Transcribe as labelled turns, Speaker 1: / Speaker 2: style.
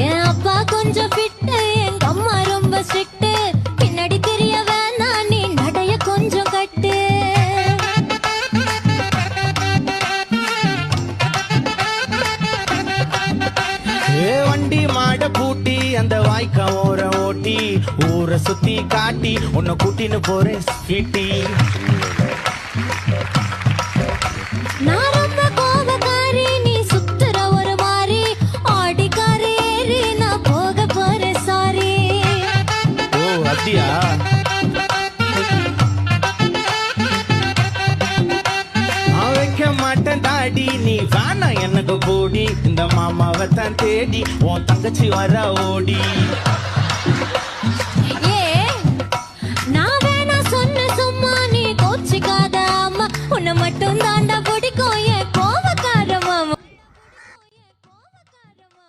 Speaker 1: என் அப்பா கொஞ்சம் ஃபிட்டு, எங்க அம்மா ரொம்ப ஸ்ட்ரிக்ட். பின்னாடி தெரிய வேணாம், நீ நடைய கொஞ்சம் கட்டு.
Speaker 2: வண்டி மாட பூட்டி அந்த வாய்க்கா ஓர ஓட்டி ஊரை சுத்தி காட்டி உன்னை கூட்டின்னு போறேன் ஸ்வீட்டி.
Speaker 1: நான் ரொம்ப கோபக்காரி, நீ சுத்துற ஒரு மாதிரி. ஆடிக்காரி ஏறி நான் போக போறேன் சாரி.
Speaker 2: ஓ அப்படியா? நான் வைக்க மாட்டேன் தாடி, நீ வேணா எனக்கு போடி. இந்த மாமாவை தான் தேடி உன் தங்கச்சி வர ஓடி.
Speaker 1: ஏ நான் வேணா சொன்ன சும்மா, நீ கோச்சிக்காத அம்மா. உன்னை மட்டும் தாண்டா பிடிக்கும்.